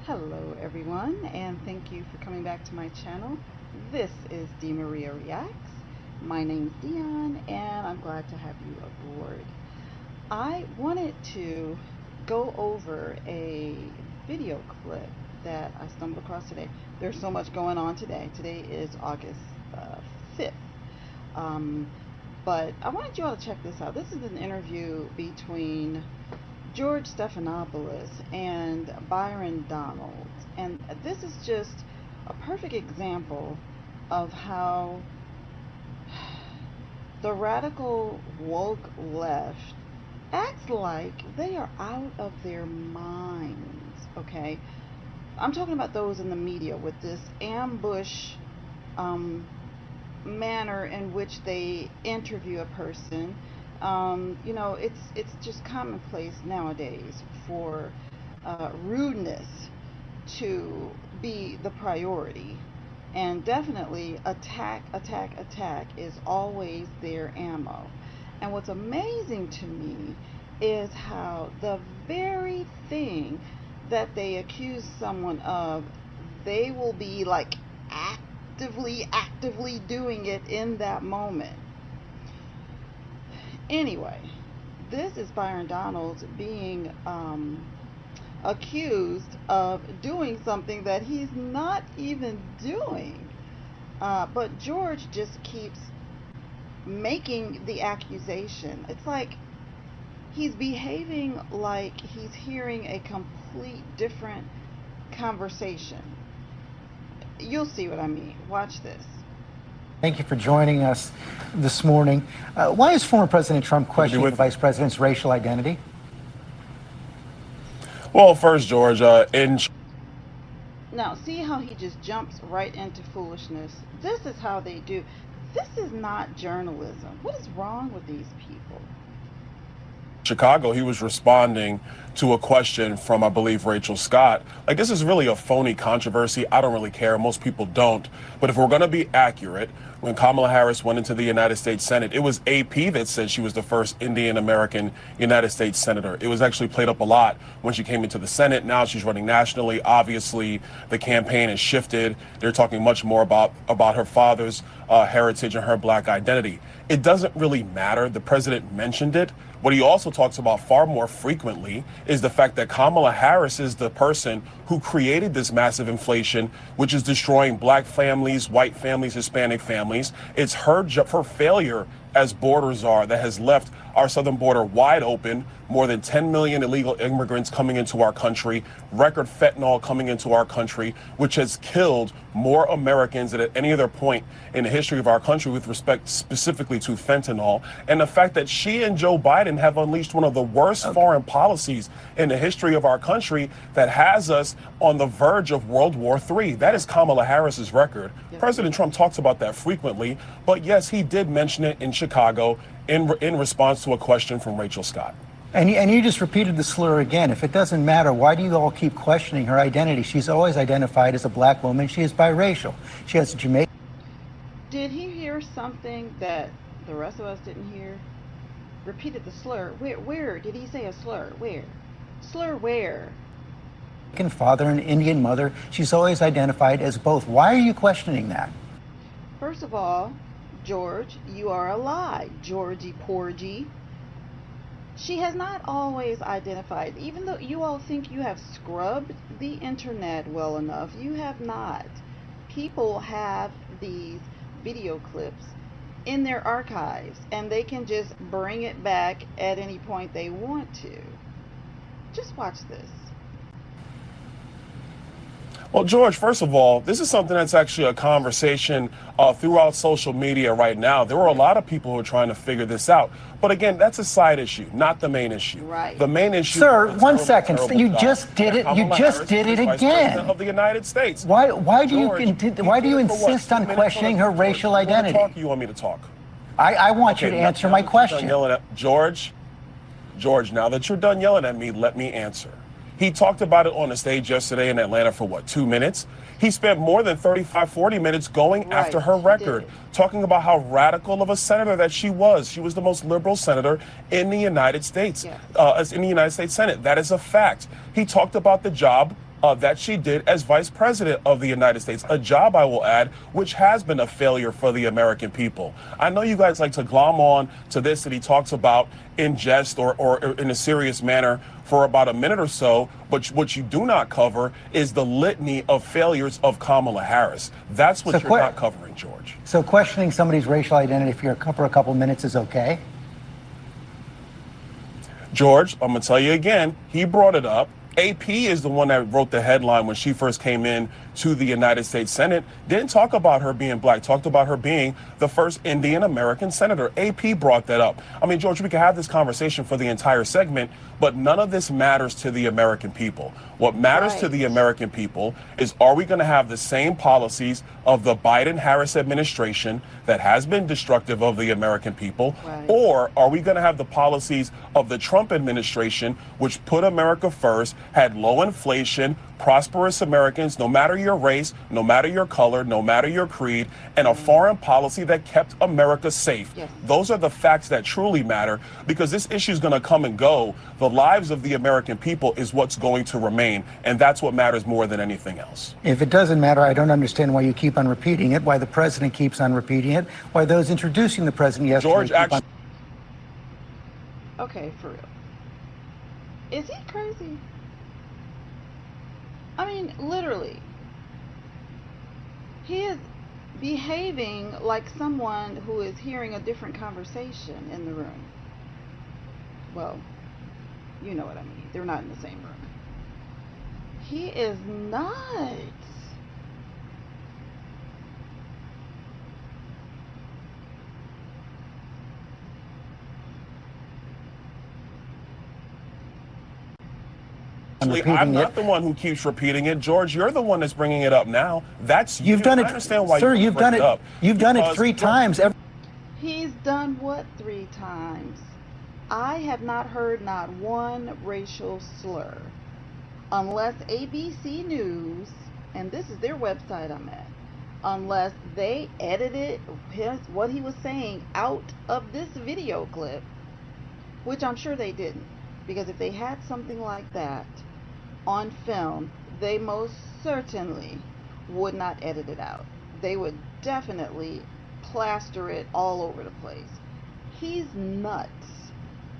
Hello everyone, and thank you for coming back to my channel. This is Dee Maria Reacts. My name's Dion, and I'm glad to have you aboard. I wanted to go over a video clip that I stumbled across today. There's so much going on today. Today is August 5th. But I wanted you all to check this out. This is an interview between George Stephanopoulos and Byron Donald, and this is just a perfect example of how the radical woke left acts like they are out of their minds. Okay, I'm talking about those in the media with this ambush manner in which they interview a person. It's just commonplace nowadays for rudeness to be the priority, and definitely attack is always their ammo. And what's amazing to me is how the very thing that they accuse someone of, they will be like actively doing it in that moment. Anyway, this is Byron Donald being accused of doing something that he's not even doing. But George just keeps making the accusation. It's like he's behaving like he's hearing a complete different conversation. You'll see what I mean. Watch this. Thank you for joining us this morning. Why is former President Trump questioning the Vice President's racial identity? Well, first, George, Now, see how he just jumps right into foolishness? This is how they do. This is not journalism. What is wrong with these people? Chicago, he was responding to a question from, I believe, Rachel Scott. Like, this is really a phony controversy. I don't really care. Most people don't. But if we're going to be accurate, when Kamala Harris went into the United States Senate, it was AP that said she was the first Indian American United States senator. It was actually played up a lot when she came into the Senate. Now she's running nationally. Obviously, the campaign has shifted. They're talking much more about her father's heritage and her black identity. It doesn't really matter. The president mentioned it. What he also talks about far more frequently is the fact that Kamala Harris is the person who created this massive inflation, which is destroying black families, white families, Hispanic families. It's her failure as border czar that has left our southern border wide open, more than 10 million illegal immigrants coming into our country, record fentanyl coming into our country, which has killed more Americans than at any other point in the history of our country with respect specifically to fentanyl. And the fact that she and Joe Biden have unleashed one of the worst foreign policies in the history of our country that has us on the verge of World War III. That is Kamala Harris's record. President Trump talks about that frequently, but yes, he did mention it in Chicago in response to a question from Rachel Scott. And you just repeated the slur again. If it doesn't matter, why do you all keep questioning her identity? She's always identified as a black woman. She is biracial. She has a Jamaican. Did he hear something that the rest of us didn't hear? Repeated the slur. Where did he say a slur? Where? Slur where? Father and Indian mother. She's always identified as both. Why are you questioning that? First of all, George, you are a lie. Georgie Porgy. She has not always identified, even though you all think you have scrubbed the internet well enough, you have not. People have these video clips in their archives, and they can just bring it back at any point they want to. Just watch this. Well, George, first of all, this is something that's actually a conversation throughout social media right now. There were a lot of people who are trying to figure this out. But again, that's a side issue, not the main issue. Right. The main issue. Sir, 1 second. You just did it. You just did it again. Of the United States. Why do you insist on questioning her racial identity? You want me to talk? I want you to answer my question. George, now that you're done yelling at me, let me answer. He talked about it on the stage yesterday in Atlanta for what, 2 minutes? He spent more than 35, 40 minutes going after her record, talking about how radical of a senator that she was. She was the most liberal senator in the United States, in the United States Senate. That is a fact. He talked about the job that she did as vice president of the United States, a job, I will add, which has been a failure for the American people. I know you guys like to glom on to this that he talks about in jest or in a serious manner for about a minute or so, but what you do not cover is the litany of failures of Kamala Harris. That's what you're not covering, George. So questioning somebody's racial identity for a couple minutes is okay? George, I'm going to tell you again, he brought it up. AP is the one that wrote the headline when she first came in to the United States Senate. Didn't talk about her being black, talked about her being the first Indian American senator. AP brought that up. I mean, George, we could have this conversation for the entire segment, but none of this matters to the American people. What matters to the American people is, are we going to have the same policies of the Biden-Harris administration that has been destructive of the American people, or are we going to have the policies of the Trump administration, which put America first, had low inflation, prosperous Americans, no matter your race, no matter your color, no matter your creed, and a foreign policy that kept America safe? Those are the facts that truly matter, because this issue is going to come and go. The lives of the American people is what's going to remain, and that's what matters more than anything else. If it doesn't matter, I don't understand why you keep on repeating it, why the president keeps on repeating it, why those introducing the president yesterday George, actually, okay, for real. Is he crazy? I mean, literally. He is behaving like someone who is hearing a different conversation in the room. Well, you know what I mean. They're not in the same room. He is nuts. I'm not the one who keeps repeating it, George. You're the one that's bringing it up now. That's you've done it. I understand why sir, you've done it. Up. You've done it 3 times. He's done what 3 times? I have not heard not one racial slur, unless ABC News, and this is their website I'm at, unless they edited what he was saying out of this video clip, which I'm sure they didn't, because if they had something like that on film, they most certainly would not edit it out. They would definitely plaster it all over the place. He's nuts.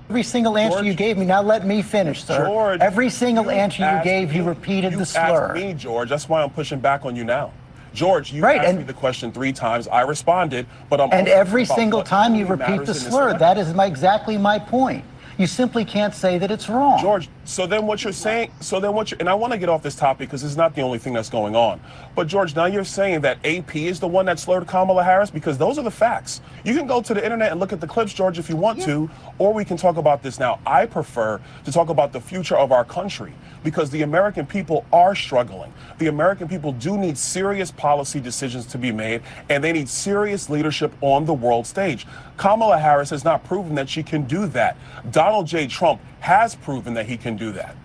Every single answer George, you gave me, now let me finish, sir. George, every single answer you gave, you repeated the slur. You asked me, George. That's why I'm pushing back on you now. George, you asked me the question 3 times. I responded, but I'm... And every single time you repeat the slur. That is exactly my point. You simply can't say that it's wrong. George, so then what you're saying, and I want to get off this topic because it's not the only thing that's going on. But George, now you're saying that AP is the one that slurred Kamala Harris, because those are the facts. You can go to the internet and look at the clips, George, if you want to, or we can talk about this now. I prefer to talk about the future of our country, because the American people are struggling. The American people do need serious policy decisions to be made, and they need serious leadership on the world stage. Kamala Harris has not proven that she can do that. Donald J. Trump has proven that he can do that.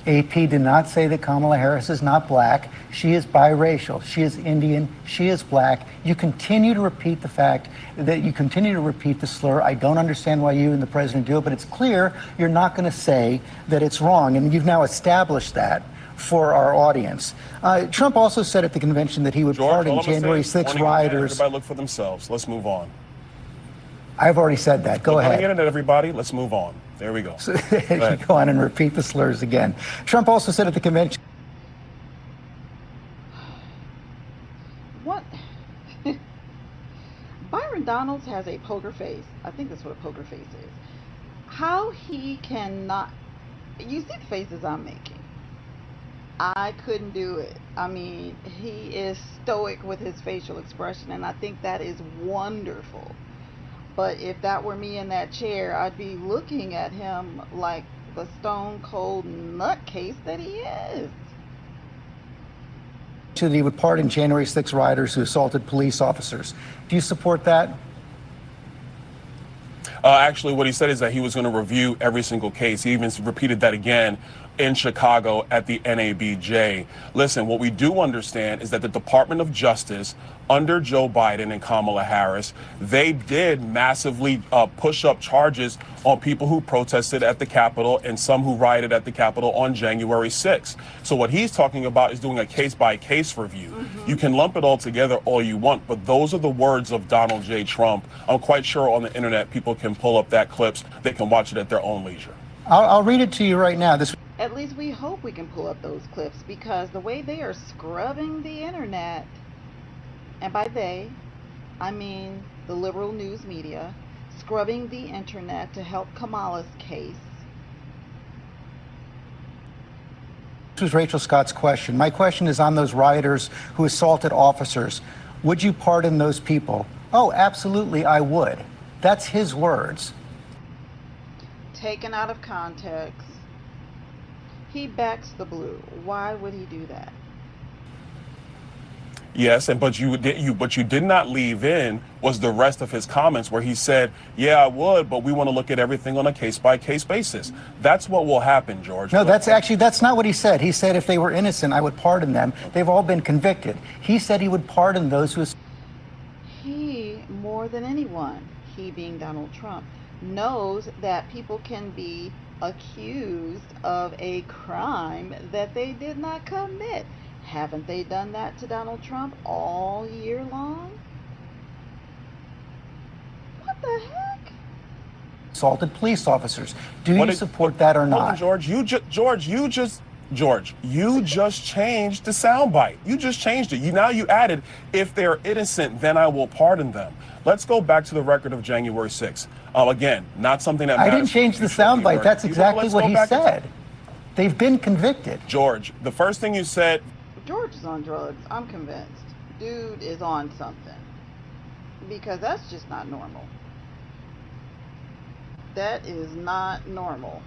AP did not say that Kamala Harris is not black. She is biracial. She is Indian. She is black. You continue to repeat the fact that you continue to repeat the slur. I don't understand why you and the president do it, but it's clear you're not going to say that it's wrong. And you've now established that for our audience. Trump also said at the convention that he would pardon January 6 rioters. Everybody look for themselves. Let's move on. I've already said that. Go ahead. On the internet, everybody. Let's move on. There we go. So, go on and repeat the slurs again. Trump also said at the convention. What? Byron Donalds has a poker face. I think that's what a poker face is. How he cannot... You see the faces I'm making. I couldn't do it. I mean, he is stoic with his facial expression, and I think that is wonderful. But if that were me in that chair, I'd be looking at him like the stone cold nutcase that he is. That he would pardon January 6 rioters who assaulted police officers. Do you support that? Actually, what he said is that he was going to review every single case. He even repeated that again in Chicago at the NABJ. Listen, what we do understand is that the Department of Justice under Joe Biden and Kamala Harris, they did massively push up charges on people who protested at the Capitol and some who rioted at the Capitol on January 6th. So what he's talking about is doing a case-by-case review. You can lump it all together all you want, but those are the words of Donald J. Trump. I'm quite sure on the internet people can pull up that clips. They can watch it at their own leisure. I'll read it to you right now. At least we hope we can pull up those clips, because the way they are scrubbing the internet, and by they, I mean the liberal news media, scrubbing the internet to help Kamala's case. This was Rachel Scott's question. My question is on those rioters who assaulted officers. Would you pardon those people? Oh, absolutely, I would. That's his words. Taken out of context. He backs the blue. Why would he do that? Yes, but you did not leave in was the rest of his comments where he said, yeah, I would, but we want to look at everything on a case-by-case basis. That's what will happen, George. No, that's not what he said. He said if they were innocent, I would pardon them. They've all been convicted. He said he would pardon those who... He, more than anyone, he being Donald Trump, knows that people can be accused of a crime that they did not commit. Haven't they done that to Donald Trump all year long? What the heck? Assaulted police officers. Do you support that or not? George, you just changed the soundbite. You just changed it. Now you added, if they're innocent, then I will pardon them. Let's go back to the record of January 6th. Again, not something that matters. I didn't change the soundbite. That's exactly what he said. They've been convicted. George, the first thing you said... George is on drugs. I'm convinced. Dude is on something. Because that's just not normal. That is not normal.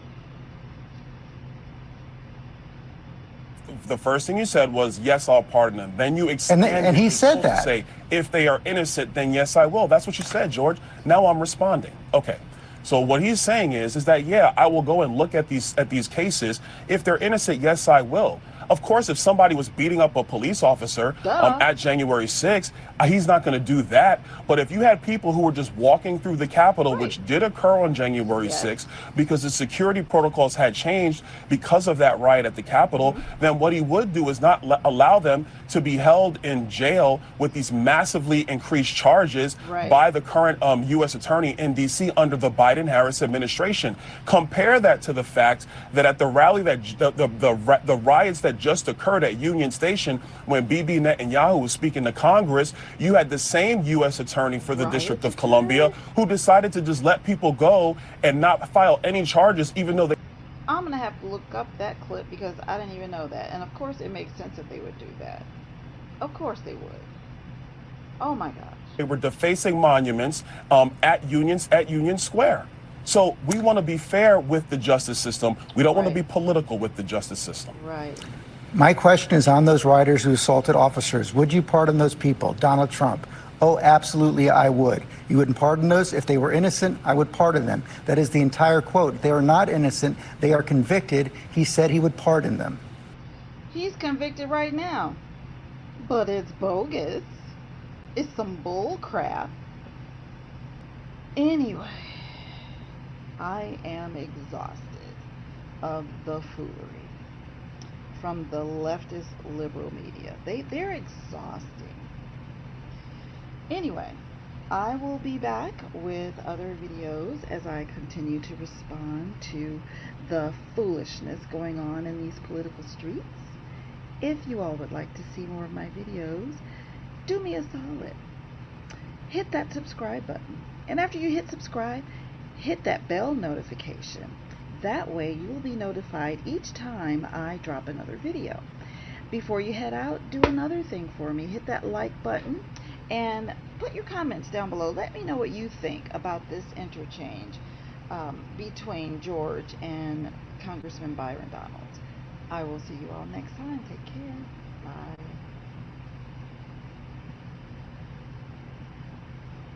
The first thing you said was, yes, I'll pardon them. Then you extended and he said that. To say, if they are innocent, then yes, I will. That's what you said, George. Now I'm responding. Okay. So what he's saying is that, yeah, I will go and look at these cases. If they're innocent, yes, I will. Of course, if somebody was beating up a police officer at January 6th, he's not going to do that. But if you had people who were just walking through the Capitol, which did occur on January 6th, because the security protocols had changed because of that riot at the Capitol, then what he would do is not allow them to be held in jail with these massively increased charges by the current U.S. attorney in D.C. under the Biden-Harris administration. Compare that to the fact that at the rally that the riots that just occurred at Union Station when Bibi Netanyahu was speaking to Congress, you had the same U.S. attorney for the District of Columbia who decided to just let people go and not file any charges, even though they... I'm going to have to look up that clip because I didn't even know that. And of course it makes sense that they would do that. Of course they would. Oh my gosh. They were defacing monuments at Union Square. So we want to be fair with the justice system. We don't want to be political with the justice system. Right. My question is on those rioters who assaulted officers. Would you pardon those people? Donald Trump. Oh, absolutely, I would. You wouldn't pardon those? If they were innocent, I would pardon them. That is the entire quote. They are not innocent. They are convicted. He said he would pardon them. He's convicted right now. But it's bogus. It's some bull crap. Anyway, I am exhausted of the foolery from the leftist liberal media. They're exhausting. Anyway, I will be back with other videos as I continue to respond to the foolishness going on in these political streets. If you all would like to see more of my videos, do me a solid. Hit that subscribe button. And after you hit subscribe, hit that bell notification. That way you will be notified each time I drop another video. Before you head out, do another thing for me. Hit that like button and put your comments down below. Let me know what you think about this interchange between George and Congressman Byron Donalds. I will see you all next time. Take care. Bye.